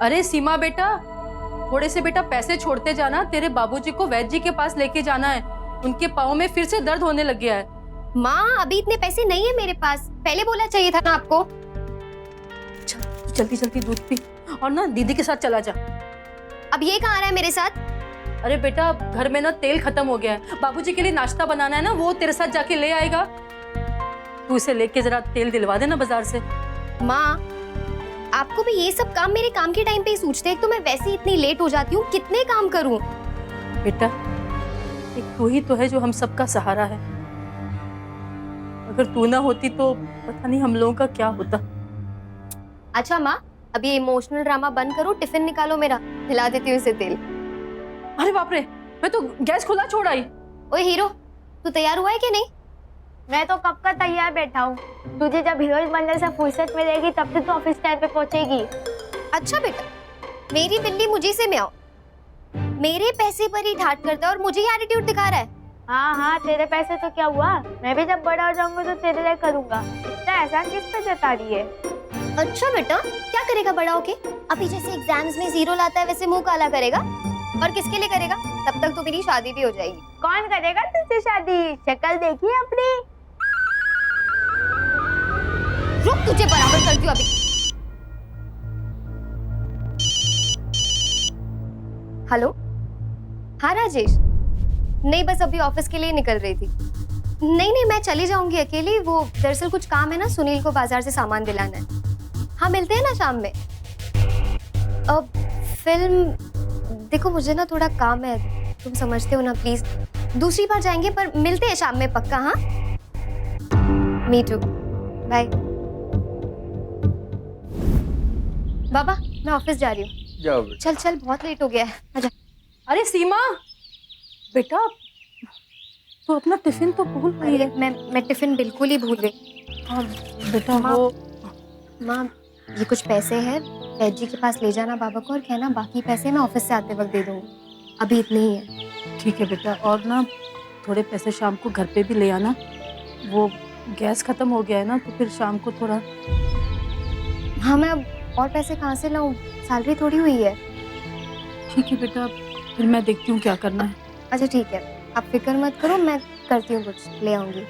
अरे सीमा बेटा, थोड़े से बेटा पैसे छोड़ते जाना। तेरे बाबूजी को वैद्य जी के पास लेके जाना है, उनके पाँव में फिर से दर्द होने लग गया है। माँ अभी इतने पैसे नहीं है मेरे पास, पहले बोला चाहिए था ना आपको। जल्दी जल्दी दूध पी और ना दीदी के साथ चला जा। अब ये कहाँ आ रहा है मेरे साथ? अरे बेटा घर में ना तेल खत्म हो गया है, बाबूजी के लिए नाश्ता बनाना है ना, वो तेरे साथ जाके ले आएगा। तू इसे लेके जरा तेल दिलवा देना बाजार से। माँ आपको भी ये सब काम मेरे काम के टाइम पे ही सोचते हैं। तो मैं वैसे ही इतनी लेट हो जाती हूँ, कितने काम करूँ? बेटा एक तू ही तो है जो हम सबका सहारा है, अगर तू ना होती तो पता नहीं हम लोगों का क्या होता। अच्छा माँ अब ये इमोशनल ड्रामा बंद करो, टिफिन निकालो मेरा, खिला देती हूँ इसे तेल। अरे बाप रे, मैं तो गैस खुला छोड़ आई। ओए हीरो, तू तैयार हुआ है कि नहीं? मैं तो कब का तैयार बैठा हूँ। तुझे जब हीरोइन बनने से फुर्सत मिलेगी तब तो ऑफिस टाइम पे पहुंचेगी। अच्छा बेटा, मेरी बिल्ली मुझे से म्याऊं, मेरे पैसे पर ही ठाट करता है और मुझे ही एटीट्यूड दिखा रहा है। हाँ हाँ तेरे पैसे तो क्या हुआ, मैं भी जब बड़ा हो जाऊंगा तो तेरे लिए करूंगा। इतना एहसान किस पे जता रही है? अच्छा बेटा, क्या करेगा बड़ा होके? अभी जैसे एग्जाम्स में 0 लाता है वैसे मुंह काला करेगा। और किसके लिए करेगा? तब तक तो मेरी शादी भी हो जाएगी। कौन करेगा तुझसे शादी? शक्ल देखी अपनी? रुक, तुझे बराबर करती हूँ अभी। हेलो, हाँ राजेश। नहीं बस अभी ऑफिस के लिए निकल रही थी। नहीं मैं चली जाऊंगी अकेली, वो दरअसल कुछ काम है ना, सुनील को बाजार से सामान दिलाना है। हाँ मिलते हैं ना शाम में। अब फिल्म देखो, मुझे ना थोड़ा काम है, तुम समझते हो ना, प्लीज दूसरी बार जाएंगे, पर मिलते हैं शाम में पक्का। हाँ मी टू, बाय। बाबा मैं ऑफिस जा रही हूँ। जाओ चल चल बहुत लेट हो गया है, आजा। अरे सीमा बेटा, तो अपना टिफिन तो भूल गई है। मैं टिफिन बिल्कुल ही भूल गई। हाँ बेटा माँ, वो माँ ये कुछ पैसे हैं, वैद्य जी के पास ले जाना बाबा को, और कहना बाकी पैसे मैं ऑफिस से आते वक्त दे दूँगी, अभी इतने ही है। ठीक है बेटा, और ना थोड़े पैसे शाम को घर पे भी ले आना, वो गैस खत्म हो गया है ना, तो फिर शाम को थोड़ा। हाँ मैं अब और पैसे कहाँ से लाऊं, सैलरी थोड़ी हुई है। ठीक है बेटा, फिर मैं देखती हूँ क्या करना है। अच्छा ठीक है, आप फिक्र मत करो, मैं करती हूँ, कुछ ले आऊंगी।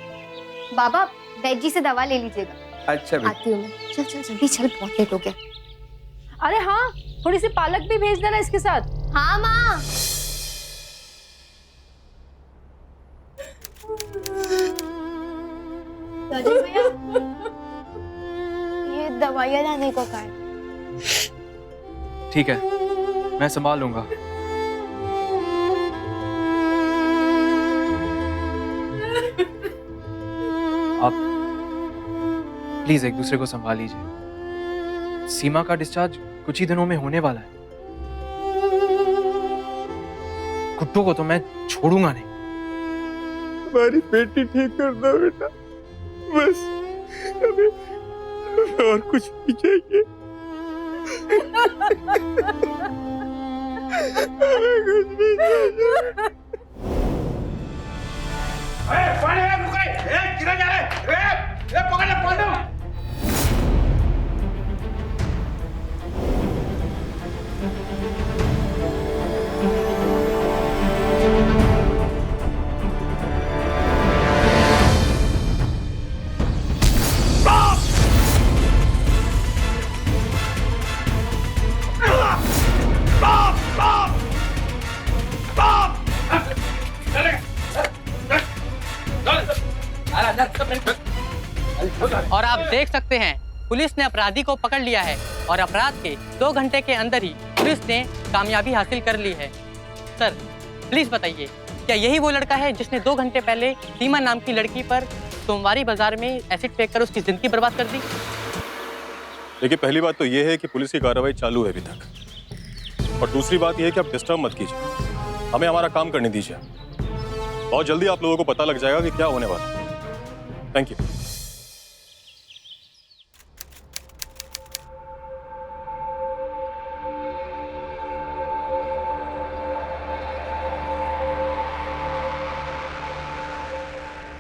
बाबा वैद्य जी से दवा ले लीजिएगा। अच्छा बेटा। आती हूँ मैं। चल चल जल्दी चल, बहुत लेट हो गया। अरे हाँ, थोड़ी सी पालक भी भेज देना इसके साथ। हाँ माँ। भैया ये दवाइयाँ लाने को कहा है। ठीक है, मैं संभाल लूंगा। आप प्लीज एक दूसरे को संभाल लीजिए। सीमा का डिस्चार्ज कुछ ही दिनों में होने वाला है। कुट्टू को तो मैं छोड़ूंगा नहीं। हमारी बेटी ठीक कर दो बेटा, बस हमें और कुछ नहीं चाहिए। हमें कुछ नहीं चाहिए। गिरा जा रहा है। पकड़ ले, पकड़ लो। और आप देख सकते हैं पुलिस ने अपराधी को पकड़ लिया है और अपराध के 2 घंटे के अंदर ही पुलिस ने कामयाबी हासिल कर ली है। सर प्लीज बताइए, क्या यही वो लड़का है जिसने 2 घंटे पहले सीमा नाम की लड़की पर सोमवारी बाजार में एसिड फेंक कर उसकी जिंदगी बर्बाद कर दी? देखिए, पहली बात तो ये है कि पुलिस की कार्रवाई चालू है अभी तक, और दूसरी बात ये है कि आप डिस्टर्ब मत कीजिए, हमें हमारा काम करने दीजिए। बहुत जल्दी आप लोगों को पता लग जाएगा कि क्या होने वाला है। Thank you.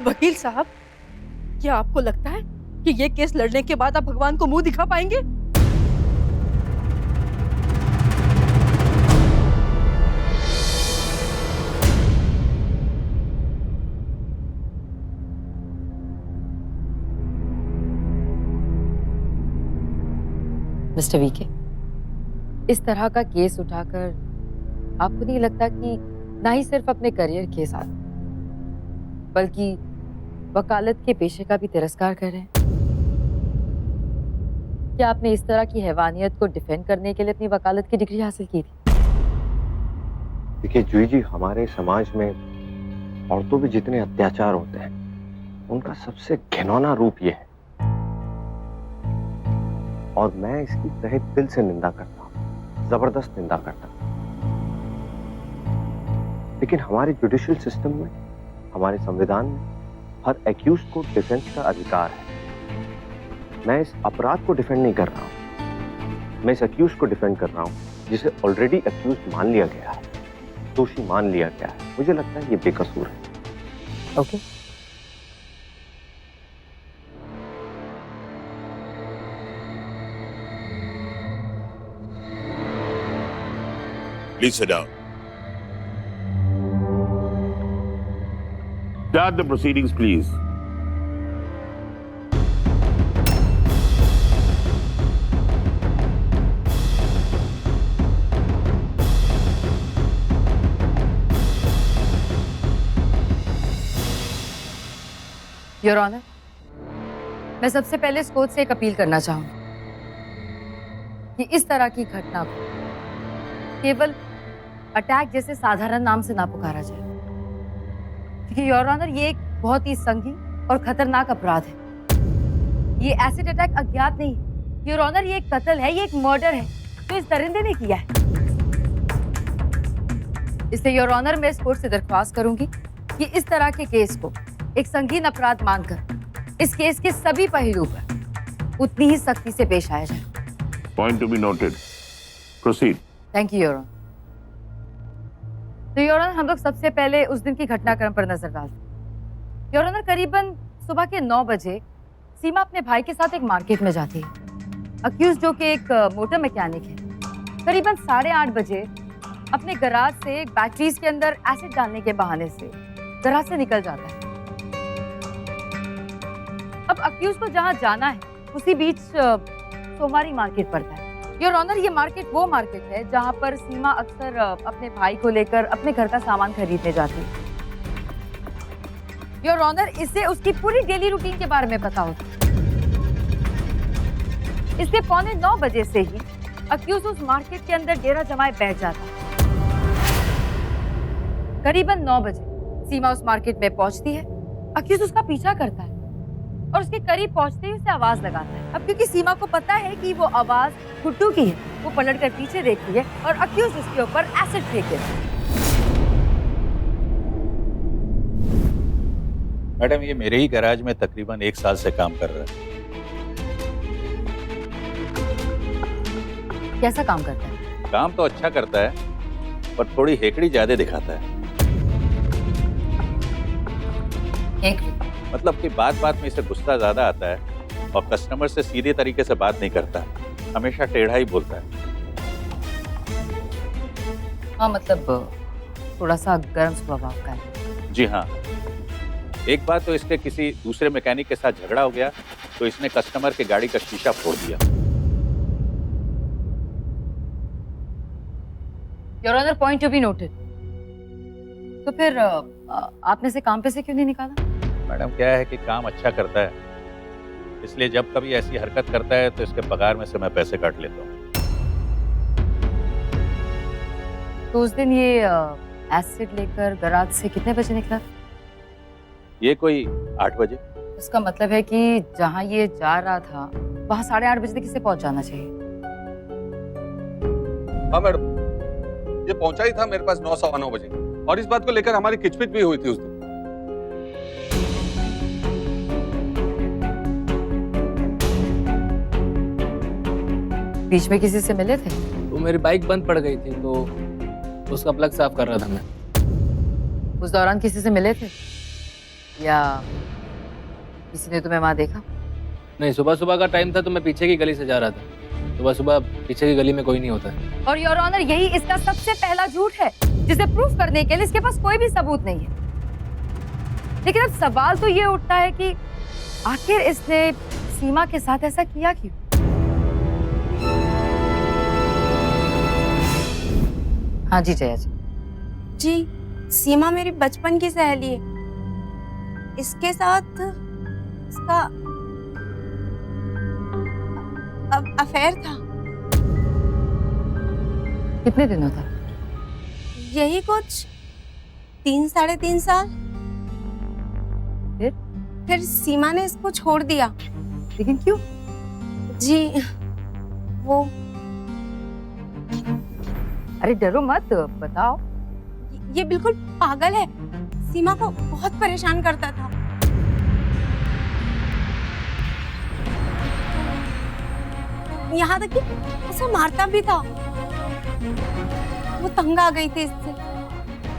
वकील साहब, क्या आपको लगता है कि ये केस लड़ने के बाद आप भगवान को मुंह दिखा पाएंगे? मिस्टर वीके, इस तरह का केस उठाकर आपको नहीं लगता कि ना ही सिर्फ अपने करियर के साथ बल्कि वकालत के पेशे का भी तिरस्कार कर रहे हैं? क्या आपने इस तरह की हैवानियत को डिफेंड करने के लिए अपनी वकालत की डिग्री हासिल की थी? देखिए जूही जी, हमारे समाज में औरतों पे जितने अत्याचार होते हैं उनका सबसे घिनौना रूप ये है, और मैं इसकी तहे दिल से निंदा करता हूँ, जबरदस्त निंदा करता हूँ। लेकिन हमारे जुडिशियल सिस्टम में, हमारे संविधान में हर एक्यूज को डिफेंस का अधिकार है। मैं इस अपराध को डिफेंड नहीं कर रहा हूँ, मैं इस एक्यूज को डिफेंड कर रहा हूँ जिसे ऑलरेडी एक्यूज मान लिया गया है, दोषी मान लिया गया है। मुझे लगता है ये बेकसूर है। Okay. Please sit down. Start the proceedings, please. Your honour, मैं सबसे पहले इस कोर्ट से एक अपील करना चाहूंगी कि इस तरह की घटना को केवल अटैक जैसे साधारण नाम से ना पुकारा जाए, क्योंकि योर ऑनर ये एक बहुत ही संगीन और खतरनाक अपराध है। ये एसिड अटैक अज्ञात नहीं है योर ऑनर, ये एक कत्ल है, ये एक मर्डर है जो इस दरिंदे ने किया है। इसलिए योर ऑनर, मैं इस कोर्ट से दरख्वास्त करूंगी कि इस तरह के केस को एक संगीन अपराध मानकर इस केस के सभी पहलू पर उतनी ही सख्ती से पेश आया जाए। Point to be noted. Proceed. Thank you your honour. तो योर ऑनर, हम लोग सबसे पहले उस दिन की घटनाक्रम पर नजर डालते हैं। योर ऑनर, करीबन सुबह के 9 बजे सीमा अपने भाई के साथ एक मार्केट में जाती है। अक्यूज जो कि एक मोटर मैकेनिक है, करीबन 8:30 बजे अपने गराज से बैटरीज के अंदर एसिड डालने के बहाने से गराज से निकल जाता है। अब अक्यूज को जहां जाना है उसी बीच सोमवारी मार्केट पड़ता है। योर ऑनर, ये मार्केट वो मार्केट है जहां पर सीमा अक्सर अपने भाई को लेकर अपने घर का सामान खरीदने जाती है। योर ऑनर, इससे उसकी पूरी डेली रूटीन के बारे में पता होता है। इसलिए 8:45 बजे से ही अक्यूज उस मार्केट के अंदर डेरा जमाए बैठ जाता है। करीबन 9 बजे सीमा उस मार्केट में पहुंचती है। अक्यूज उसका पीछा करता है और उसके करीब पहुंचते ही उसे आवाज लगाता है। अब क्योंकि सीमा को पता है कि वो आवाज गुड्डू की है, वो पलटकर पीछे देखती है और अक्यूज उसके ऊपर एसिड फेंक देता है। मैडम, ये मेरे ही गैराज में तकरीबन 1 साल से काम कर रहा है। कैसा काम करता है? काम तो अच्छा करता है, पर थोड़ी हेकड़ी ज्यादा दिखाता है। मतलब कि बात बात में इसे गुस्सा ज्यादा आता है और कस्टमर से सीधे तरीके से बात नहीं करता, हमेशा टेढ़ा ही बोलता है। हाँ, मतलब थोड़ा सा गर्म स्वभाव का है। जी हाँ, एक बार तो इसके किसी दूसरे मैकेनिक के साथ झगड़ा हो गया तो इसने कस्टमर की गाड़ी का शीशा फोड़ दिया। Your honour, point to be noted. तो फिर आपने से काम पे से क्यों नहीं निकाला? मैडम, क्या है कि काम अच्छा करता है, इसलिए जब कभी ऐसी हरकत करता है तो इसके पगार में से मैं पैसे काट लेता हूँ। तो उस दिन ये एसिड लेकर गराज से कितने बजे निकला? ये कोई 8 बजे। इसका मतलब है कि जहाँ ये जा रहा था वहाँ 8:30 बजे तक इसे पहुँच जाना चाहिए। हाँ मैडम, ये पहुंचा ही था मेरे पास 9 सवा 9 बजे, और इस बात को लेकर हमारी किचपिच भी हुई थी उस दिन। बीच में किसी से मिले थे? तो मेरी बाइक बंद पड़ गई थी तो उसका प्लग साफ कर रहा था मैं। उस दौरान किसी से मिले थे या किसी ने तुम्हें वहां देखा? नहीं, सुबह सुबह का टाइम था तो मैं पीछे की गली से जा रहा था। सुबह सुबह पीछे की गली में कोई नहीं होता है। और योर ऑनर, यही इसका सबसे पहला झूठ है जिसे प्रूफ करने के लिए इसके पास कोई भी सबूत नहीं है। लेकिन अब सवाल तो ये उठता है कि आखिर इसने सीमा के साथ ऐसा किया क्यों? हाँ जी जया जी। जी, सीमा मेरी बचपन की सहेली है। इसके साथ इसका अफेयर था। कितने दिनों तक? यही कुछ 3-3.5 साल। फिर सीमा ने इसको छोड़ दिया। लेकिन क्यों? जी वो, अरे डरो मत, बताओ। ये बिल्कुल पागल है। सीमा को बहुत परेशान करता था। यहाँ तक कि उसे मारता भी था। वो तंग आ गई थी इससे,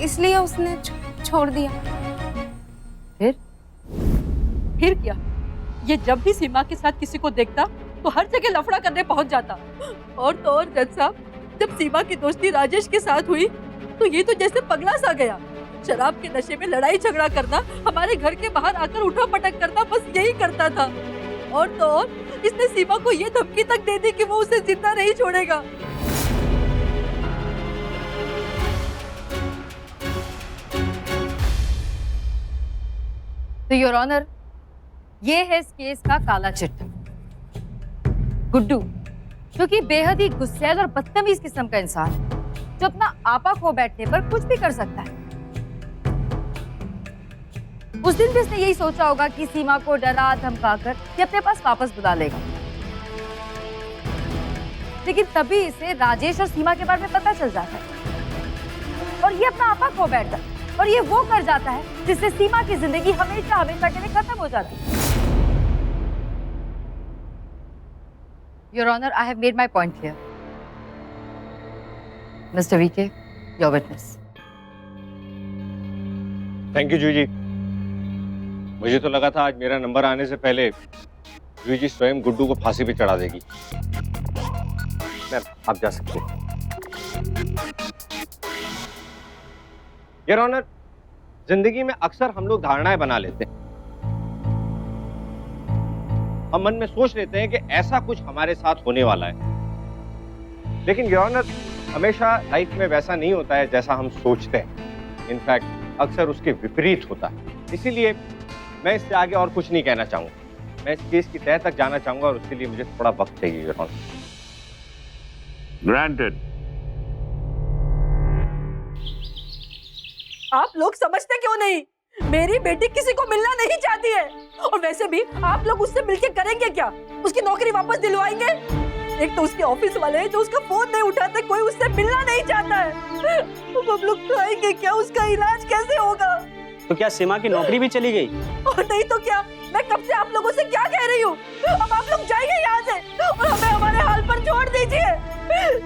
इसलिए उसने छोड़ दिया। फिर क्या? ये जब भी सीमा के साथ किसी को देखता तो हर जगह लफड़ा करने पहुंच जाता। और तो और जज साहब, जब सीमा की दोस्ती राजेश के साथ हुई तो ये तो जैसे पगला सा गया। शराब के नशे में लड़ाई झगड़ा करना, हमारे घर के बाहर आकर उठा पटक करना, बस यही करता था। और तो और इसने सीमा को ये धमकी तक दे दी कि वो उसे जिंदा नहीं छोड़ेगा। तो योर ऑनर, ये है इस केस का काला चिट्ठा। गुड्डू, जो कि बेहद ही गुस्सैल और बदतमीज किस्म का इंसान है, जो अपना आपा खो बैठने पर कुछ भी कर सकता है। उस दिन भी इसने यही सोचा होगा कि सीमा को डरा धमकाकर ये अपने पास वापस बुला लेगा, लेकिन तभी इसे राजेश और सीमा के बारे में पता चल जाता है और ये अपना आपा खो बैठता है। और ये वो कर जाता है जिससे सीमा की जिंदगी हमेशा हमेशा के लिए खत्म हो जाती है। Your honour, I have made my point clear. Mister VK, your witness. Thank you Juhi ji. मुझे तो लगा था आज मेरा नंबर आने से पहले जूही जी स्वयं गुड्डू को फांसी पे चढ़ा देगी। मैम, आप जा सकते हैं। योर ऑनर, जिंदगी में अक्सर हम लोग धारणाएं बना लेते हैं। हम मन में सोच लेते हैं कि ऐसा कुछ हमारे साथ होने वाला है, लेकिन योर ऑनर, हमेशा लाइफ में वैसा नहीं होता है जैसा हम सोचते हैं। इनफैक्ट अक्सर उसके विपरीत होता है। इसीलिए मैं इससे आगे और कुछ नहीं कहना चाहूंगा। मैं इस केस की तह तक जाना चाहूंगा और उसके लिए मुझे थोड़ा वक्त चाहिए योर ऑनर। Granted. आप लोग समझते क्यों नहीं? मेरी बेटी किसी को मिलना नहीं चाहती है। और वैसे भी आप लोग उससे मिलके करेंगे क्या? उसकी नौकरी वापस दिलवाएंगे? एक तो उसके ऑफिस वाले जो उसका फोन नहीं उठाते, कोई उससे मिलना नहीं चाहता है। तो हम लोग खाएंगे क्या? उसका इलाज कैसे होगा? तो क्या सीमा की नौकरी भी चली गई? और नहीं तो क्या? मैं कब से आप लोगों से क्या कह रही हूँ? अब आप लोग जाइए यहाँ से और हमें हमारे हाल पर छोड़ दीजिए।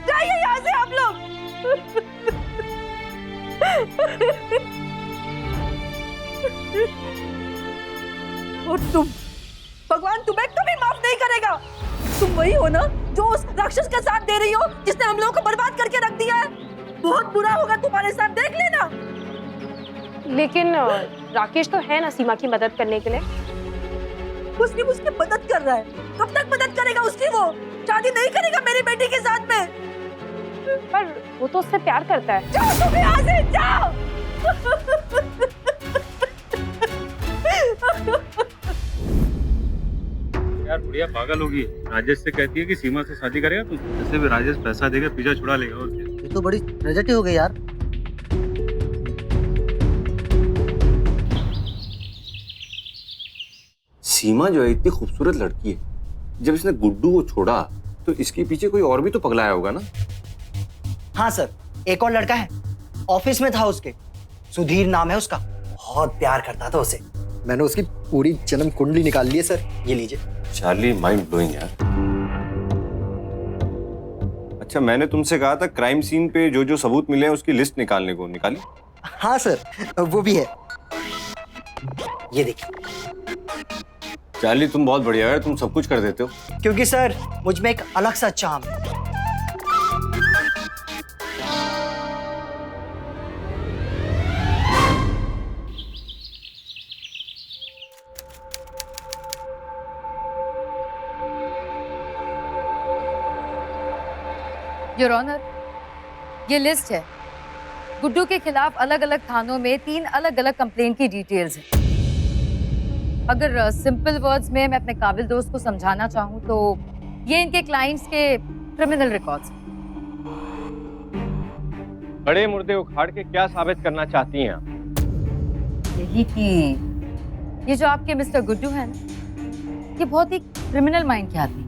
जाइए यहाँ से आप लोग। और तुम, भगवान तुम्हें कभी माफ नहीं करेगा। तुम वही हो ना जो उस राक्षस का साथ दे रही हो जिसने हम लोगों को बर्बाद करके रख दिया है। बहुत बुरा होगा तुम्हारे साथ, देख लेना। लेकिन राकेश तो है ना सीमा की मदद करने के लिए। उसकी मदद कर रहा है। कब तक मदद करेगा उसकी? वो शादी नहीं करेगा मेरी बेटी के साथ में। पर वो तो उससे प्यार करता है। जाओ तुम यहाँ से, जाओ। यार बुढ़िया पागल होगी। राजेश से कहती है कि सीमा से शादी करेगा तो जैसे भी राजेश पैसा देगा पीछा छुड़ा लेगा। और ये तो बड़ी ट्रेजेडी हो गई यार। सीमा जो है इतनी खूबसूरत लड़की है, जब इसने गुड्डू को छोड़ा तो इसके पीछे कोई और भी तो पगलाया होगा ना। हाँ सर, एक और लड़का है, ऑफिस में था उसके, सुधीर नाम है उसका। बहुत प्यार करता था उसे। मैंने उसकी पूरी जन्म कुंडली निकाल ली है सर, ये लीजिए। चार्ली, माइंड ब्लोइंग यार। अच्छा, मैंने तुमसे कहा था क्राइम सीन पे जो जो सबूत मिले हैं उसकी लिस्ट निकालने को, निकाली? हाँ सर, वो भी है, ये देखिए। चार्ली, तुम बहुत बढ़िया है, तुम सब कुछ कर देते हो। क्योंकि सर मुझ में एक अलग सा चार्म है। योर ऑनर, ये लिस्ट है गुड्डू के खिलाफ अलग अलग थानों में 3 अलग अलग कंप्लेंट की डिटेल्स हैं। अगर सिंपल वर्ड्स में मैं अपने काबिल दोस्त को समझाना चाहूँ तो ये इनके क्लाइंट्स के क्रिमिनल रिकॉर्ड्स। बड़े मुर्दे उखाड़ के क्या साबित करना चाहती हैं आप? यही कि ये जो आपके मिस्टर गुड्डू है ना, ये बहुत ही क्रिमिनल माइंड के आदमी।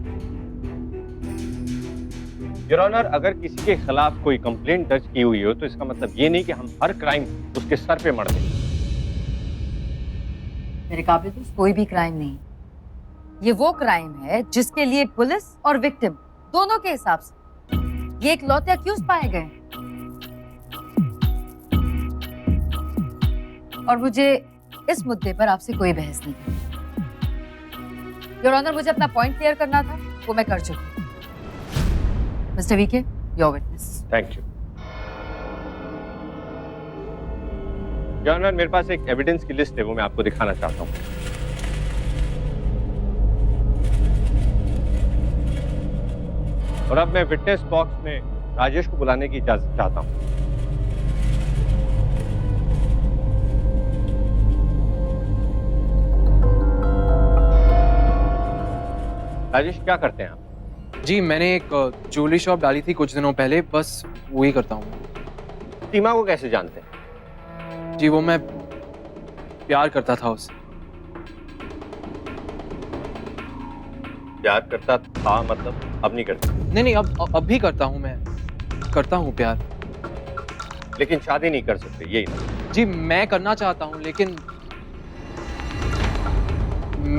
योर ऑनर, अगर किसी के खिलाफ कोई कंप्लेंट दर्ज की हुई हो तो इसका मतलब ये नहीं कि हम हर क्राइम उसके सर पे मर दें। मेरे काबिल दोस्त, कोई भी क्राइम नहीं, ये वो क्राइम है जिसके लिए पुलिस और विक्टिम दोनों के हिसाब से ये इकलौते अक्यूज पाए गए। और मुझे इस मुद्दे पर आपसे कोई बहस नहीं करनी। योर ऑनर, मुझे अपना पॉइंट क्लियर करना था, वो मैं कर चुकी हूँ। Mister VK, your witness. Thank you your honour, मेरे पास एक एविडेंस की लिस्ट है, वो मैं आपको दिखाना चाहता हूँ। और अब मैं विटनेस बॉक्स में राजेश को बुलाने की इजाजत चाहता हूँ। राजेश, क्या करते हैं आप? जी, मैंने एक ज्वेलरी शॉप डाली थी कुछ दिनों पहले, बस वही करता हूँ। सीमा को कैसे जानते हैं? जी, वो मैं प्यार करता था उससे। प्यार करता था मतलब अब नहीं करता? नहीं, अब भी करता हूँ, मैं करता हूँ प्यार। लेकिन शादी नहीं कर सकते, यही ना? जी, मैं करना चाहता हूँ, लेकिन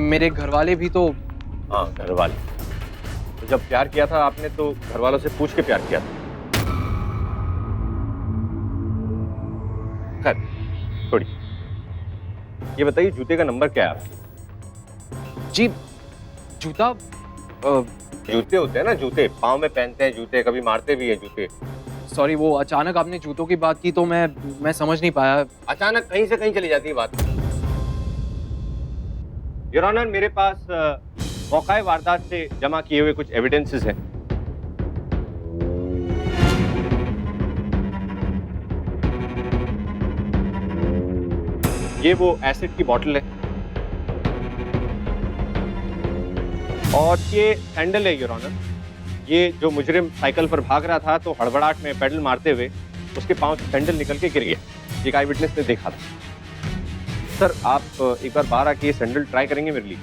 मेरे घर वाले भी तो। हाँ, घर वाले। तो जब प्यार किया था आपने तो घर वालों से पूछ के प्यार किया था। खैर, थोड़ी ये बताइए, जूते का नंबर क्या है आपके? जी, जूता जूते होते हैं ना, जूते पाँव में पहनते हैं, जूते कभी मारते भी हैं जूते। सॉरी, वो अचानक आपने जूतों की बात की तो मैं समझ नहीं पाया। अचानक कहीं से कहीं चली जाती है बात। योर ऑनर, मेरे पास मौका वारदात से जमा किए हुए कुछ एविडेंसेस हैं। ये वो एसिड की बोतल है और ये सैंडल है योर ऑनर। ये जो मुजरिम साइकिल पर भाग रहा था तो हड़बड़ाहट में पेडल मारते हुए उसके पांव से सैंडल निकल के गिर गया। एक आई विटनेस ने देखा था। सर, आप एक बार बाहर आके ये सैंडल ट्राई करेंगे मेरे लिए?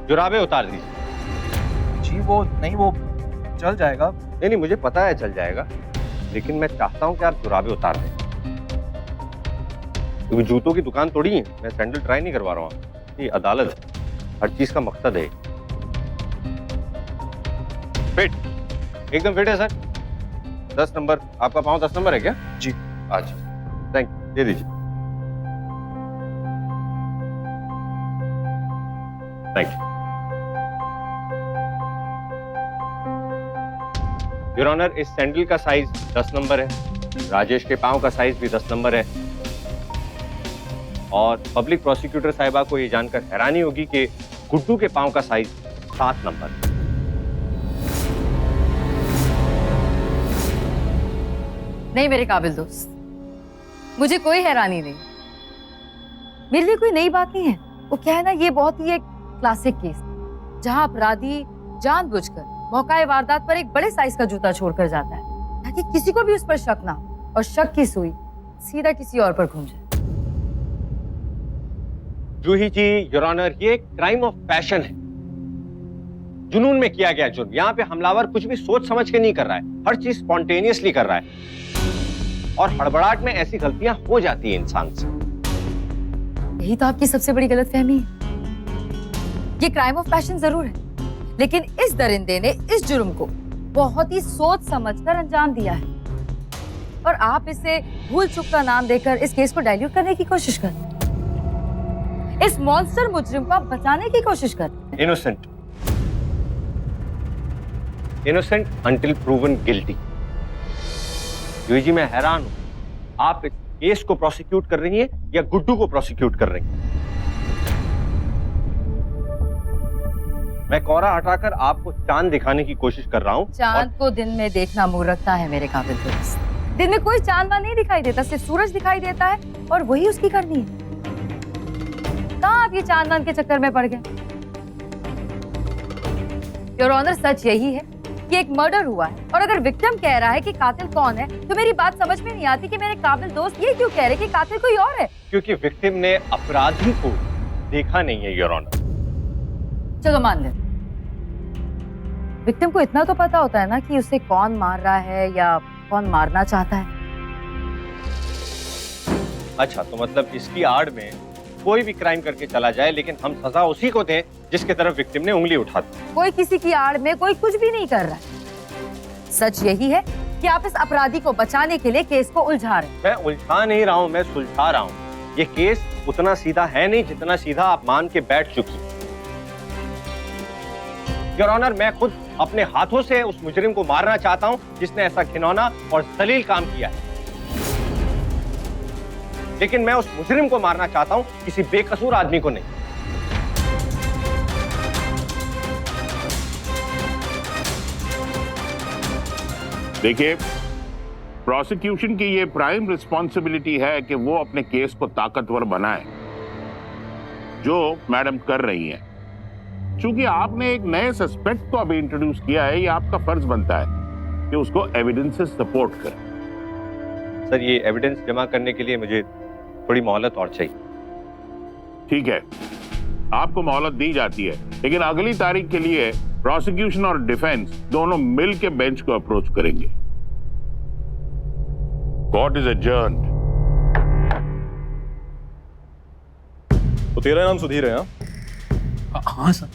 जुराबे उतार दीजिए। जी, वो नहीं, वो चल जाएगा। नहीं, मुझे पता है चल जाएगा, लेकिन मैं चाहता हूं कि आप जुराबे उतार दें, क्योंकि जूतों की दुकान तोड़ी है। मैं सैंडल ट्राई नहीं करवा रहा हूँ, ये अदालत है, हर चीज का मकसद है। फिट, एकदम फिट है सर। 10 नंबर, आपका पाँव 10 नंबर है क्या? जी। अच्छा, थैंक यू, दे दीजिए। Thank you your honour. इस सैंडल का साइज 10 नंबर है, राजेश के पांव का साइज भी 10 नंबर है। और पब्लिक प्रोसिक्यूटर साहिबा को ये जानकर हैरानी होगी कि गुड्डू के पांव का साइज 7 नंबर है। नहीं मेरे काबिल दोस्त, मुझे कोई हैरानी नहीं, मेरे लिए कोई नई बात नहीं है। वो क्या है ना, ये बहुत ही एक क्लासिक केस जहां अपराधी जानबूझकर मौका वारदात पर एक बड़े साइज का जूता छोड़कर जाता है ताकि किसी को भी उस पर शक ना हो और शक की सुई सीधा किसी और पर घूम जाए। जूही जी, योर ऑनर, ये क्राइम ऑफ पैशन है, जुनून में किया गया जुर्म। यहाँ पे हमलावर कुछ भी सोच समझ के नहीं कर रहा है, हर चीज स्पॉन्टेनियसली कर रहा है और हड़बड़ाहट में ऐसी गलतियां हो जाती है इंसान से। यही तो आपकी सबसे बड़ी गलतफहमी है। ये क्राइम ऑफ पैशन जरूर है, लेकिन इस दरिंदे ने इस जुर्म को बहुत ही सोच समझकर अंजाम दिया है और आप इसे भूल चूक का नाम देकर इस केस को डाइल्यूट करने की कोशिश कर, इस मॉन्स्टर मुजरिम को बचाने की कोशिश कर। Innocent, innocent until proven guilty. जी, मैं हैरान हूं, आप इस केस को प्रोसिक्यूट कर रही हैं या गुड्डू को प्रोसिक्यूट कर रही हैं? मैं कोहरा हटाकर आपको चांद दिखाने की कोशिश कर रहा हूँ। चांद को दिन में देखना मूर्खता है मेरे काबिल दोस्त। दिन में कोई चांद नहीं दिखाई देता, सिर्फ सूरज दिखाई देता है और वही उसकी करनी है। कहाँ आप ये चांदमान के चक्कर में पड़ गए? योर ऑनर, सच यही है कि एक मर्डर हुआ है और अगर विक्टिम कह रहा है कि कातिल कौन है तो मेरी बात समझ में नहीं आती कि मेरे काबिल दोस्त ये क्यों कह रहे कि कातिल कोई और है। क्योंकि विक्टिम ने अपराधी को देखा नहीं है योर ऑनर। चलो मान ले, विक्टिम को इतना तो पता होता है ना कि उसे कौन मार रहा है या कौन मारना चाहता है। अच्छा, तो मतलब इसकी आड़ में कोई भी क्राइम करके चला जाए लेकिन हम सजा उसी को दें जिसकी तरफ विक्टिम ने उंगली उठा दी। कोई किसी की आड़ में कोई कुछ भी नहीं कर रहा है। सच यही है कि आप इस अपराधी को बचाने के लिए केस को उलझा रहे हैं। मैं उलझा नहीं रहा हूं, मैं सुलझा रहा हूं। ये केस उतना सीधा है नहीं जितना सीधा आप मान के बैठ चुकी। योर ऑनर, मैं खुद अपने हाथों से उस मुजरिम को मारना चाहता हूं जिसने ऐसा घिनौना और जलील काम किया है, लेकिन मैं उस मुजरिम को मारना चाहता हूं, किसी बेकसूर आदमी को नहीं। देखिए, प्रोसिक्यूशन की ये प्राइम रिस्पॉन्सिबिलिटी है कि वो अपने केस को ताकतवर बनाए, जो मैडम कर रही हैं। चूंकि आपने एक नए सस्पेक्ट को अभी इंट्रोड्यूस किया है, ये आपका फर्ज बनता है कि उसको एविडेंस से सपोर्ट करें। सर, ये एविडेंस जमा करने के लिए मुझे थोड़ी मोहलत और चाहिए। ठीक है, आपको मोहलत दी जाती है, लेकिन अगली तारीख के लिए प्रोसिक्यूशन और डिफेंस दोनों मिल के बेंच को अप्रोच करेंगे। Court is adjourned. तो तेरा नाम सुधीर है? हाँ सर।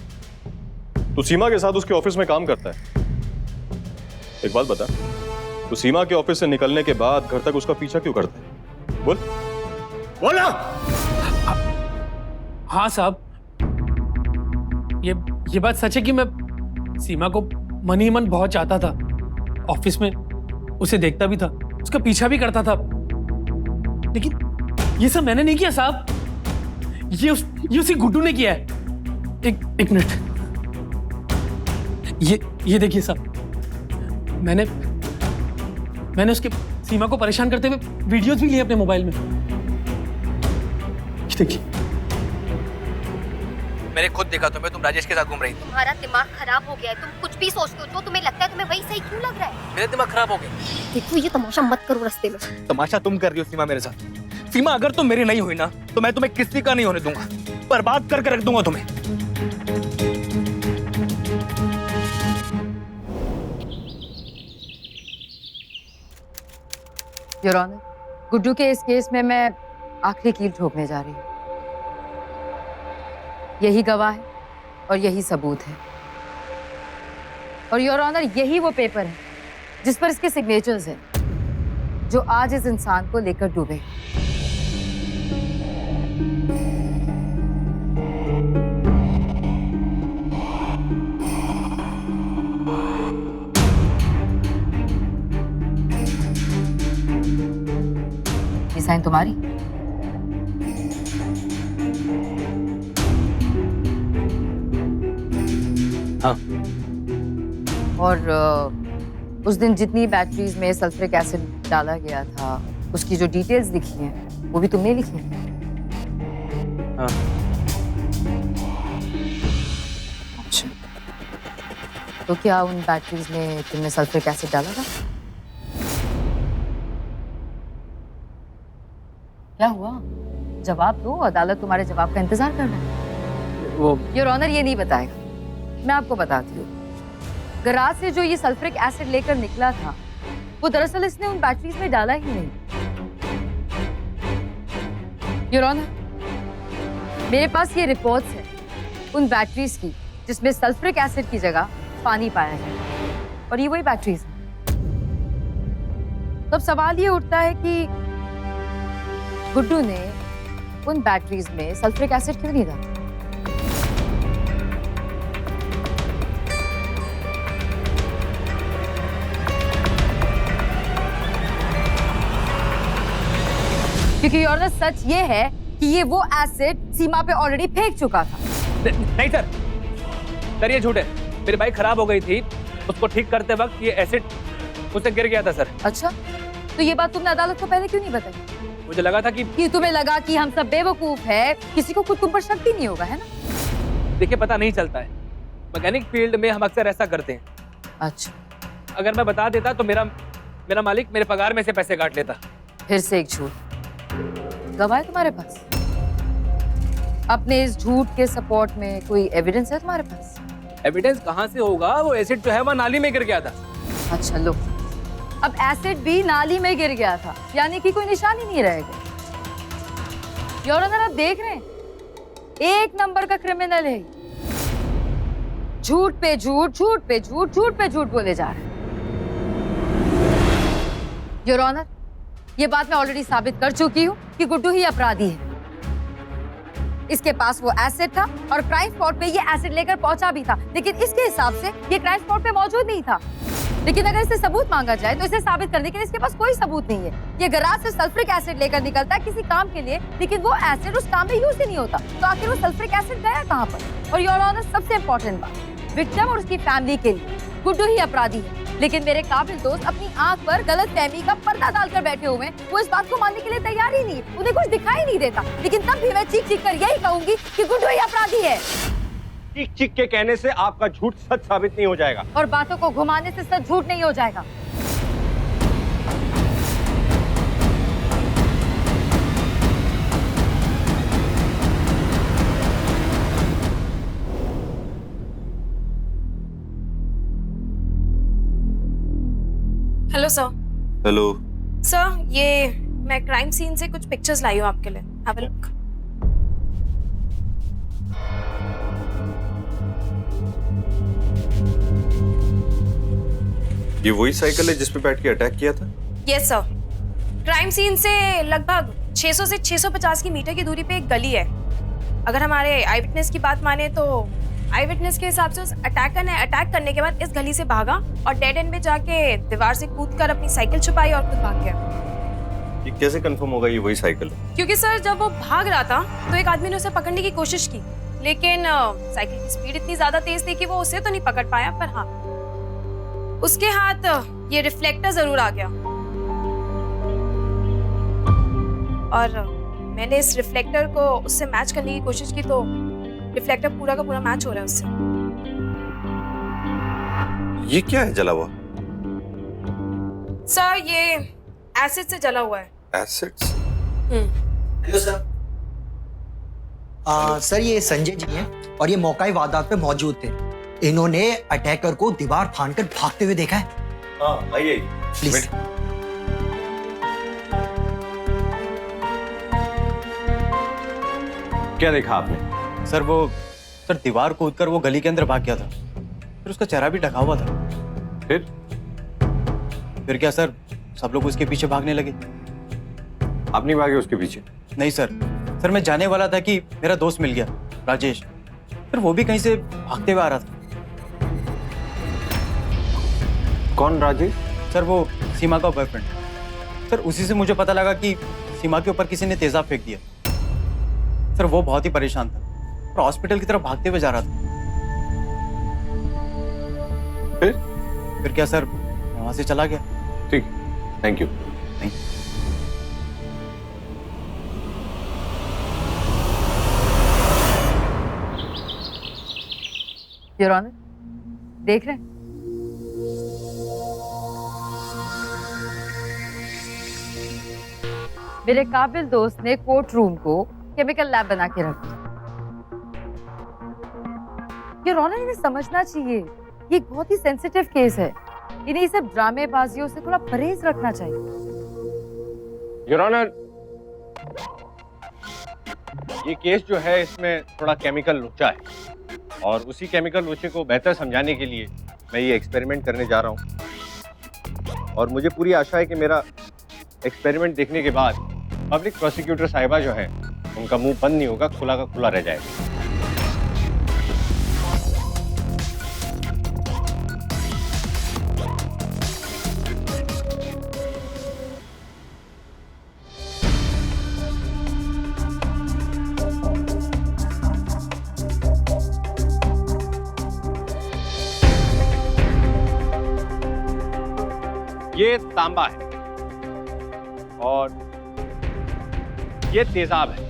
तू सीमा के साथ उसके ऑफिस में काम करता है। एक बात बता, तू सीमा के ऑफिस से निकलने के बाद घर तक उसका पीछा क्यों करता है? बोल। बोला। हाँ साहब, ये बात सच है कि मैं सीमा को मन ही मन बहुत चाहता था। ऑफिस में उसे देखता भी था, उसका पीछा भी करता था, लेकिन ये सब मैंने नहीं किया साहब। ये उसी गुड्डू ने किया है। एक मिनट, ये देखिए साहब, मैंने उसके सीमा को परेशान करते हुए वीडियोस भी लिए अपने मोबाइल में। देखिए, मैंने खुद देखा तुम्हें, तुम राजेश के साथ घूम रही थी। तुम्हारा दिमाग खराब हो गया है, तुम कुछ भी सोचते हो, जो तुम्हें लगता है तुम्हें वही सही क्यों लग रहा है? मेरा दिमाग खराब हो गया। देखो, ये तमाशा मत करो रास्ते में। तमाशा तुम कर रही हो सीमा मेरे साथ। सीमा, अगर तुम मेरी नहीं हुई ना तो मैं तुम्हें किसी का नहीं होने दूंगा, बर्बाद करके रख दूंगा तुम्हें। योर ऑनर, गुड्डू के इस केस में मैं आखिरी कील ठोकने जा रही हूँ। यही गवाह है और यही सबूत है, और योर ऑनर, यही वो पेपर है जिस पर इसके सिग्नेचर्स हैं, जो आज इस इंसान को लेकर डूबे। ये साइन तुम्हारी? हाँ। और उस दिन जितनी बैटरीज में सल्फ्यूरिक एसिड डाला गया था, उसकी जो डिटेल्स लिखी हैं वो भी तुमने लिखी हैं? हाँ। अच्छा, तो क्या उन बैटरीज में तुमने सल्फ्यूरिक एसिड डाला था? क्या हुआ? जवाब दो, अदालत तुम्हारे जवाब का इंतजार कर रहा है। वो योर ऑनर ये नहीं बताएगा, मैं आपको बताती हूँ। गराज से जो ये सल्फ्यूरिक एसिड लेकर निकला था, वो दरअसल इसने उन बैटरीज में डाला ही नहीं। योर ऑनर, मेरे पास ये रिपोर्ट्स है उन बैटरीज की जिसमें सल्फ्यूरिक एसिड की जगह पानी पाया है, और ये वही बैटरीज हैं। तो अब सवाल ये उठता है कि गुड्डू ने उन बैटरीज में सल्फ्यूरिक एसिड क्यों नहीं डाला? क्योंकि योर ऑनर सच ये है कि ये वो एसिड सीमा पे ऑलरेडी फेंक चुका था। नहीं सर ये झूठ है। मेरी बाइक खराब हो गई थी, उसको ठीक करते वक्त ये एसिड मुझसे गिर गया था सर। अच्छा, तो ये बात तुमने अदालत को पहले क्यों नहीं बताई? मुझे लगा था कि तुम्हें लगा कि हम सब बेवकूफ है, किसी को खुद तुम पर शक भी नहीं होगा, है ना? देखिए पता नहीं चलता है, मैकेनिक फील्ड में हम अक्सर ऐसा करते हैं। अच्छा, अगर मैं बता देता तो मेरा मालिक मेरे पगार में से पैसे काट लेता। फिर से एक झूठ। गवाह है तुम्हारे पास? अपने इस झूठ के सपोर्ट में कोई एविडेंस है तुम्हारे पास? एविडेंस कहाँ से होगा? वो एसिड जो है वो नाली में गिर गया था। अच्छा लो, अब एसिड भी नाली में गिर गया था, यानी कि कोई निशान ही नहीं रह गया। योर ऑनर आप देख रहे हैं, एक नंबर का क्रिमिनल है। झूठ पे झूठ, झूठ पे झूठ, झूठ पे झूठ बोले जा रहे हैं। योर ऑनर, ये बात मैं ऑलरेडी साबित कर चुकी हूँ कि गुड्डू ही अपराधी है। इसके पास वो एसिड था और क्राइम स्पॉट पे ये एसिड लेकर पहुंचा भी था, लेकिन इसके हिसाब से ये क्राइम स्पॉट पे मौजूद नहीं था। लेकिन अगर इससे सबूत मांगा जाए तो इसे साबित करने के लिए इसके पास कोई सबूत नहीं है। ये गराज से सल्फ्रिक एसिड लेकर निकलता है किसी काम के लिए, लेकिन वो एसिड उस काम में यूज ही नहीं होता, तो आखिर वो सल्फ्रिक एसिड गया कहाँ पर? और योर ऑनर सबसे इम्पोर्टेंट बात, विक्टिम और उसकी फैमिली के लिए गुड्डू ही अपराधी है, लेकिन मेरे काबिल दोस्त अपनी आंख पर गलतफहमी का पर्दा डालकर बैठे हुए हैं। वो इस बात को मानने के लिए तैयार ही नहीं, उन्हें कुछ दिखाई नहीं देता, लेकिन तब भी मैं चीख चीख कर यही कहूंगी कि गुड्डू ही अपराधी है। चीख चीख के कहने से आपका झूठ सच साबित नहीं हो जाएगा, और बातों को घुमाने से सच झूठ नहीं हो जाएगा। Hello sir. हेलो सर, ये मैं क्राइम सीन से कुछ पिक्चर्स लाई हूँ आपके लिए, हैव अ लुक। ये वही साइकिल है जिस पे बैठ के अटैक किया था? Yes sir. क्राइम सीन से लगभग 600 से 650 की मीटर की दूरी पे एक गली है। अगर हमारे आई विटनेस की बात माने तो आई विटनेस के हिसाब से उस अटैक करने के बाद इस गली से भागा और डेड एंड में जाके दीवार से कूदकर अपनी साइकिल छुपाई और खुद भाग गया। ये कैसे कंफर्म होगा ये वही साइकिल है? क्योंकि सर जब वो भाग रहा था तो एक आदमी ने उसे पकड़ने की कोशिश की, लेकिन साइकिल की स्पीड इतनी ज्यादा तेज थी कि वो उसे तो नहीं पकड़ पाया, पर हाँ उसके हाथ ये रिफ्लेक्टर जरूर आ गया। और मैंने इस रिफ्लेक्टर को उससे मैच करने की कोशिश की तो रिफ्लेक्टर पूरा का पूरा मैच हो रहा है उससे। ये क्या है जला हुआ? सर ये एसिड से जला हुआ है। एसिड से? Hello sir. सर ये संजय जी हैं और ये मौकाई वारदात पे मौजूद थे। इन्होंने अटैकर को दीवार फाड़कर भागते हुए देखा है। हाँ आइए प्लीज। क्या देखा आपने? सर सर दीवार कूदकर वो गली के अंदर भाग गया था, फिर उसका चेहरा भी ढका हुआ था। फिर क्या सर, सब लोग उसके पीछे भागने लगे। आप नहीं भागे उसके पीछे? नहीं सर मैं जाने वाला था कि मेरा दोस्त मिल गया राजेश, फिर वो भी कहीं से भागते हुए आ रहा था। कौन राजेश? सर वो सीमा का बॉयफ्रेंड। सर उसी से मुझे पता लगा कि सीमा के ऊपर किसी ने तेजाब फेंक दिया। सर वो बहुत ही परेशान था और हॉस्पिटल की तरफ भागते हुए जा रहा था। फिर क्या सर, वहां से चला गया। ठीक, थैंक यू। योर ऑनर, देख रहे हैं मेरे काबिल दोस्त ने कोर्ट रूम को केमिकल लैब बना के रखा। योर ऑनर, इन्हें समझना चाहिए ये एक बहुत ही सेंसिटिव केस है, इन्हें ये सब ड्रामेबाजियों से थोड़ा परहेज रखना चाहिए। योर ऑनर, ये केस जो है इसमें थोड़ा केमिकल लोचा है और उसी केमिकल लोचे को बेहतर समझाने के लिए मैं ये एक्सपेरिमेंट करने जा रहा हूँ और मुझे पूरी आशा है कि मेरा एक्सपेरिमेंट देखने के बाद पब्लिक प्रोसिक्यूटर साहिबा जो है उनका मुंह बंद नहीं होगा, खुला का खुला रह जाएगा। ये तांबा है और ये तेजाब है।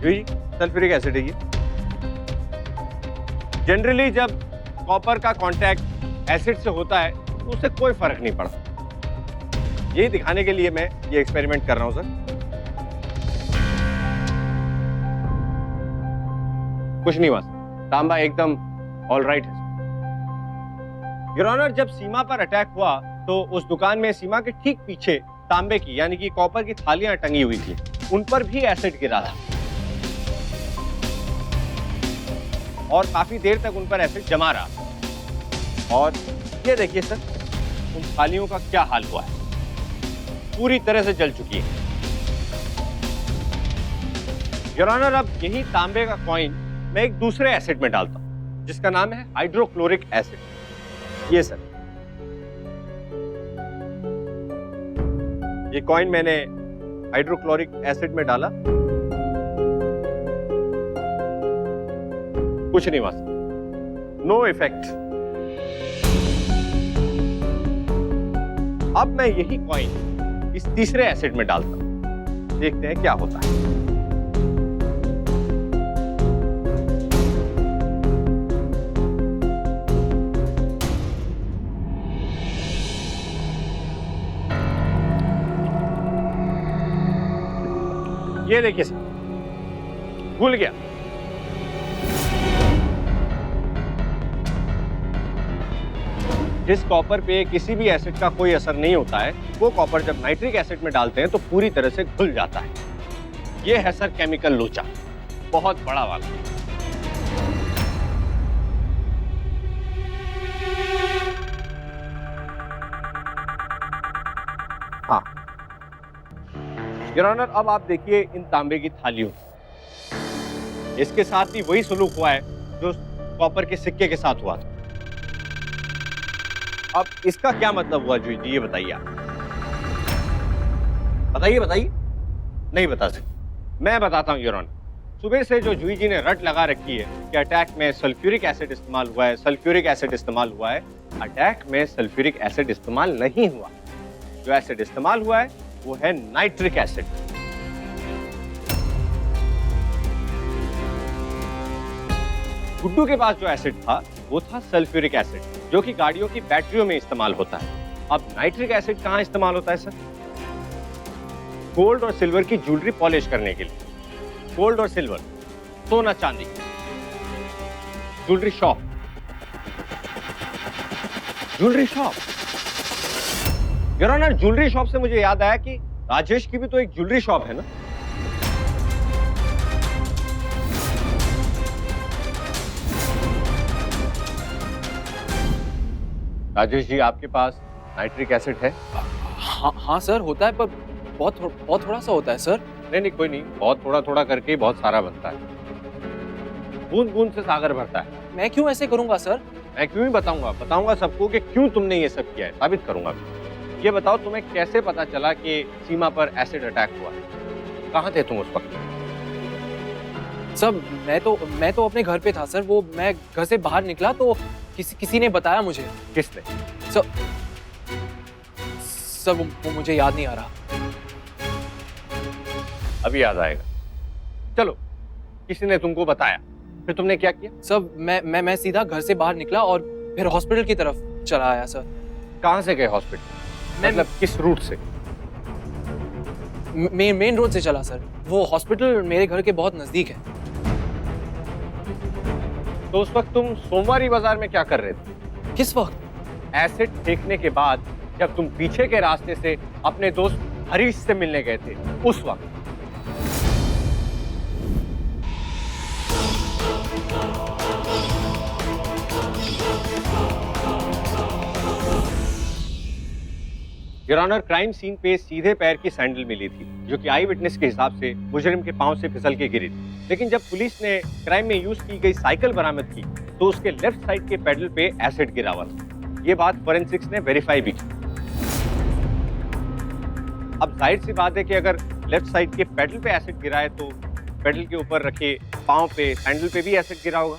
जी सल्फ्यूरिक एसिड है ये। जनरली जब कॉपर का कांटेक्ट एसिड से होता है तो उससे कोई फर्क नहीं पड़ता। यही दिखाने के लिए मैं ये एक्सपेरिमेंट कर रहा हूं सर। कुछ नहीं हुआ सर, तांबा एकदम ऑल राइट है। योर ऑनर, जब सीमा पर अटैक हुआ तो उस दुकान में सीमा के ठीक पीछे तांबे की यानी कि कॉपर की थालियां टंगी हुई थी, उन पर भी एसिड गिरा था और काफी देर तक उन पर एसिड जमा रहा। और ये देखिए सर, उन थालियों का क्या हाल हुआ है, पूरी तरह से जल चुकी है। योर ऑनर, अब यही तांबे का कॉइन मैं एक दूसरे एसिड में डालता हूं जिसका नाम है हाइड्रोक्लोरिक एसिड। ये सर, ये कॉइन मैंने हाइड्रोक्लोरिक एसिड में डाला, कुछ नहीं हुआ सर, नो इफेक्ट। अब मैं यही कॉइन इस तीसरे एसिड में डालता हूं, देखते हैं क्या होता है। ये देखिए सर, घुल गया। जिस कॉपर पे किसी भी एसिड का कोई असर नहीं होता है, वो कॉपर जब नाइट्रिक एसिड में डालते हैं तो पूरी तरह से घुल जाता है। ये है सर केमिकल लोचा, बहुत बड़ा वाला। हाँ योर ऑनर, अब आप देखिए इन तांबे की थालियों, इसके साथ भी वही सलूक हुआ है जो कॉपर के सिक्के के साथ हुआ था। अब इसका क्या मतलब हुआ जूही जी, ये बताइए आप। बताइए। नहीं बता सकते, मैं बताता हूं योर ऑनर। सुबह से जो जूही जी ने रट लगा रखी है कि अटैक में सल्फ्यूरिक एसिड इस्तेमाल हुआ है, सल्फ्यूरिक एसिड इस्तेमाल हुआ है, अटैक में सल्फ्यूरिक एसिड इस्तेमाल नहीं हुआ। जो एसिड इस्तेमाल हुआ है वो है नाइट्रिक एसिड। गुड्डू के पास जो एसिड था वो था सल्फ्यूरिक एसिड, जो कि गाड़ियों की बैटरियों में इस्तेमाल होता है। अब नाइट्रिक एसिड कहां इस्तेमाल होता है सर? गोल्ड और सिल्वर की ज्वेलरी पॉलिश करने के लिए। गोल्ड और सिल्वर, सोना चांदी, jewellery shop. Your honour, jewellery shop से मुझे याद आया कि राजेश की भी तो एक ज्वेलरी शॉप है ना। राजेश जी, आपके पास नाइट्रिक एसिड है? हाँ सर, होता है, पर बहुत थोड़ा सा होता है सर। नहीं, कोई नहीं, बहुत थोड़ा करके बहुत सारा बनता है। बूंद बूंद से सागर भरता है। मैं क्यों ऐसे करूंगा सर? मैं क्यों ही बताऊंगा सबको कि क्यों तुमने ये सब किया है, साबित करूंगा। ये बताओ, तुम्हें कैसे पता चला कि सीमा पर एसिड अटैक हुआ? कहाँ थे तुम उस वक्त? सर मैं तो अपने घर पे था सर। वो मैं घर से बाहर निकला तो किसी ने बताया मुझे। किसने? सर वो मुझे याद नहीं आ रहा। अभी याद आएगा। चलो, किसी ने तुमको बताया, फिर तुमने क्या किया? सर मैं सीधा घर से बाहर निकला और फिर हॉस्पिटल की तरफ चला आया सर। कहाँ से गए हॉस्पिटल? मतलब किस रूट से? मेन रोड से चला सर। वो हॉस्पिटल मेरे घर के बहुत नजदीक है। तो उस वक्त तुम सोमवारी बाजार में क्या कर रहे थे? किस वक्त? एसिड फेंकने के बाद जब तुम पीछे के रास्ते से अपने दोस्त हरीश से मिलने गए थे, उस वक्त। योर ऑनर, क्राइम सीन पे सीधे पैर की सैंडल मिली थी, जो कि आई विटनेस के हिसाब से मुजरिम के पांव से फिसल के गिरी थी। लेकिन जब पुलिस ने क्राइम में यूज की गई साइकिल बरामद की तो उसके लेफ्ट साइड के पेडल पे एसिड गिरा हुआ था। ये बात फोरेंसिक्स ने वेरीफाई भी की। अब जाहिर सी बात है कि अगर लेफ्ट साइड के पेडल पे एसिड गिरा है तो पेडल के ऊपर रखे पांव पे, सैंडल पे भी एसिड गिरा होगा।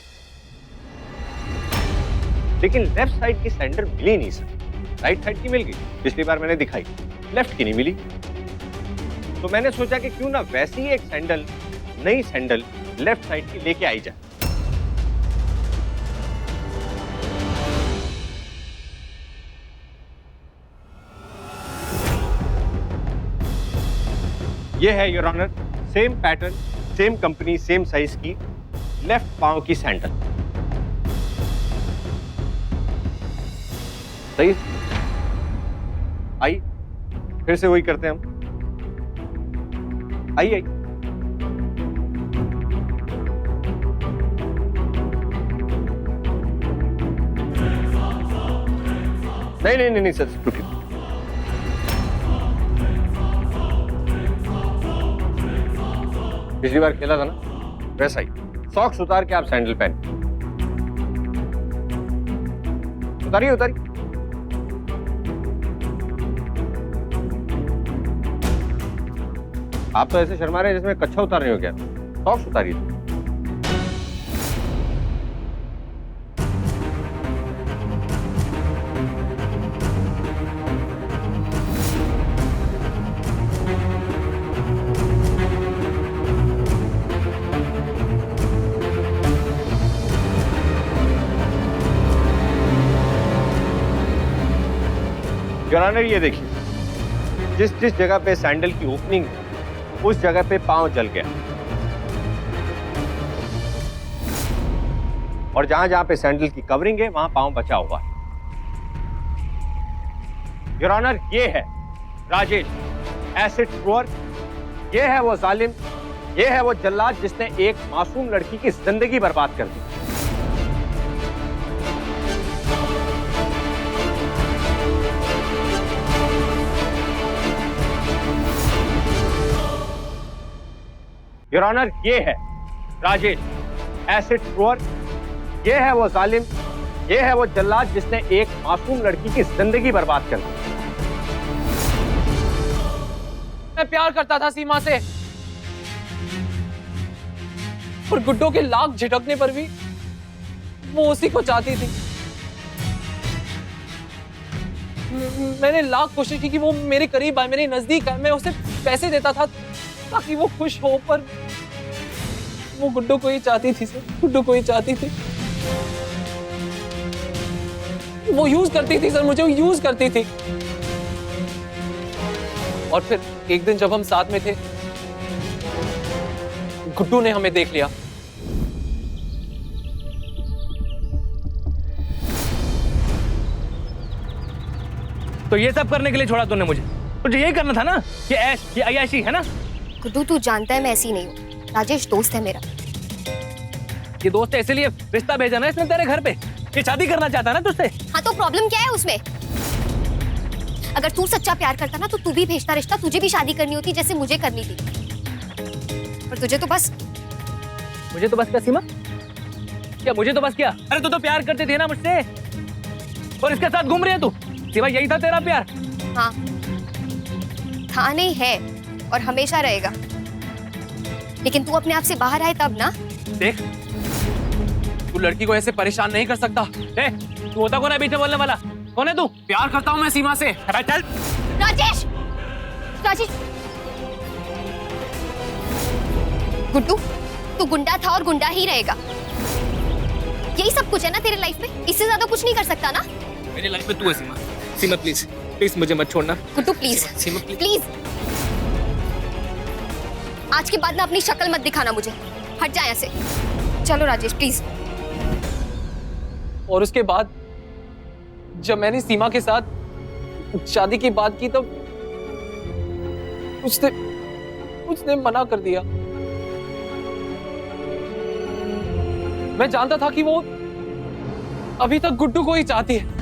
लेकिन लेफ्ट साइड की सैंडल मिली नहीं सर। राइट साइड की मिल गई, पिछली बार मैंने दिखाई लेफ्ट की नहीं मिली। तो मैंने सोचा कि क्यों ना वैसी ही एक सैंडल, नई सैंडल लेफ्ट साइड की लेके आई जाए। ये है your honour, same pattern, same company, same size की लेफ्ट पांव की सैंडल। सही, आई फिर से वही करते हैं हम। आई आई नहीं सर, रुकिए। पिछली बार खेला था ना वैसा ही, सॉक्स उतार के आप सैंडल पहन। उतारिए उतारिए। आप तो ऐसे शर्मा रहे हैं जिसमें कच्छा उतार रहे हो क्या? सॉक्स उतारिए। योर ऑनर, ये देखिए, जिस जिस जगह पे सैंडल की ओपनिंग है उस जगह पे पांव जल गया, और जहां जहां पे सैंडल की कवरिंग है वहां पांव बचा हुआ है। योर ऑनर, ये है राजेश, एसिड थ्रोअर। ये है वो जालिम, ये है वो जल्लाद जिसने एक मासूम लड़की की जिंदगी बर्बाद कर दी। योर ऑनर, ये है राजेश, एसिड थ्रोअर। ये है वो जालिम, ये है वो जल्लाद जिसने एक मासूम लड़की की जिंदगी बर्बाद कर दी। मैं प्यार करता था सीमा से, और गुड्डो के लाख झिटकने पर भी वो उसी को चाहती थी। मैंने लाख कोशिश की कि वो मेरे करीब आए, मेरे नजदीक आए। मैं उसे पैसे देता था ताकि वो खुश हो, पर वो गुड्डो को ही चाहती थी सर, गुड्डो को ही चाहती थी। वो यूज करती थी सर, मुझे यूज करती थी। और फिर एक दिन जब हम साथ में थे, गुड्डू ने हमें देख लिया। तो ये सब करने के लिए छोड़ा तूने मुझे? तुझे यही करना था ना, ये ऐश, ये अय्याशी है ना? गुड्डू, तू जानता है मैं ऐसी नहीं हूँ। राजेश दोस्त है मेरा। ये दोस्त है इसीलिए रिश्ता भेजा ना इसने तेरे घर पे, ये शादी करना चाहता ना तुझसे। हाँ, तो प्रॉब्लम क्या है उसमें? अगर तू सच्चा प्यार करता ना तो तू भी भेजता रिश्ता, तुझे भी शादी करनी होती जैसे मुझे करनी थी। और तुझे तो बस क्या सीमा? क्या मुझे तो बस क्या? अरे तू तो प्यार करती थी ना मुझसे, और इसके साथ घूम रही है तू। सीमा, यही था तेरा प्यार? हाँ, था नहीं है और हमेशा रहेगा। लेकिन तू अपने आप से बाहर आए तब ना। देख, तू लड़की को ऐसे परेशान नहीं कर सकता। तू होता कौन है बीच में बोलने वाला? कौन है तू? प्यार करता हूं मैं सीमा से। चल राजेश, राजेश, गुड्डू, तू गुंडा था और गुंडा ही रहेगा। यही सब कुछ है ना तेरे लाइफ में, इससे ज्यादा कुछ नहीं कर सकता ना। मेरी लाइफ में तू है सीमा। सीमा प्लीज, प्लीज मुझे मत छोड़ना। Guddu please, Seema please. आज के बाद ना अपनी शक्ल मत दिखाना मुझे, हट जा यहाँ से। चलो राजेश प्लीज। और उसके बाद जब मैंने सीमा के साथ शादी की बात की तो उसने मना कर दिया। मैं जानता था कि वो अभी तक गुड्डू को ही चाहती है।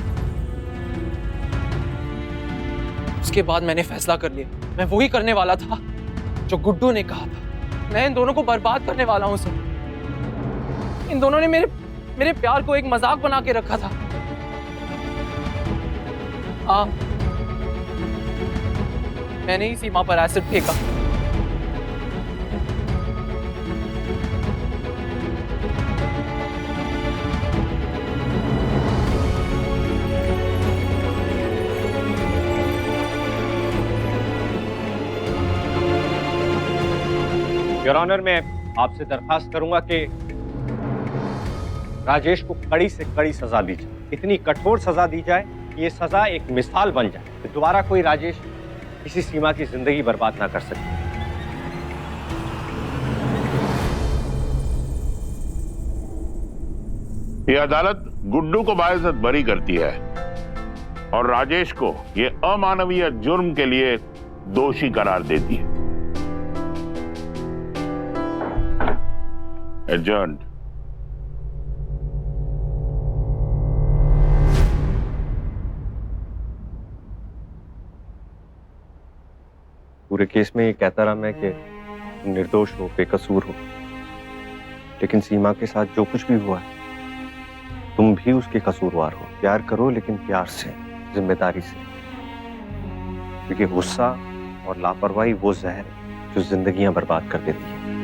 उसके बाद मैंने फैसला कर लिया, मैं वही करने वाला था जो गुड्डू ने कहा था। मैं इन दोनों को बर्बाद करने वाला हूं सर। इन दोनों ने मेरे प्यार को एक मजाक बना के रखा था। मैंने ही सीमा पर एसिड फेंका। योर ऑनर, मैं आपसे दरखास्त करूंगा कि राजेश को कड़ी से कड़ी सजा दी जाए, इतनी कठोर सजा दी जाए कि ये सजा एक मिसाल बन जाए कि दोबारा कोई राजेश किसी सीमा की जिंदगी बर्बाद ना कर सके। ये अदालत गुड्डू को बाइज्जत बरी करती है और राजेश को ये अमानवीय जुर्म के लिए दोषी करार देती है। Adjourned. पूरे केस में ये कहता रहा मैं कि तुम निर्दोष हो, बेकसूर हो, लेकिन सीमा के साथ जो कुछ भी हुआ है तुम भी उसके कसूरवार हो। प्यार करो लेकिन प्यार से, जिम्मेदारी से, क्योंकि गुस्सा और लापरवाही वो जहर है जो जिंदगियां बर्बाद कर देती है।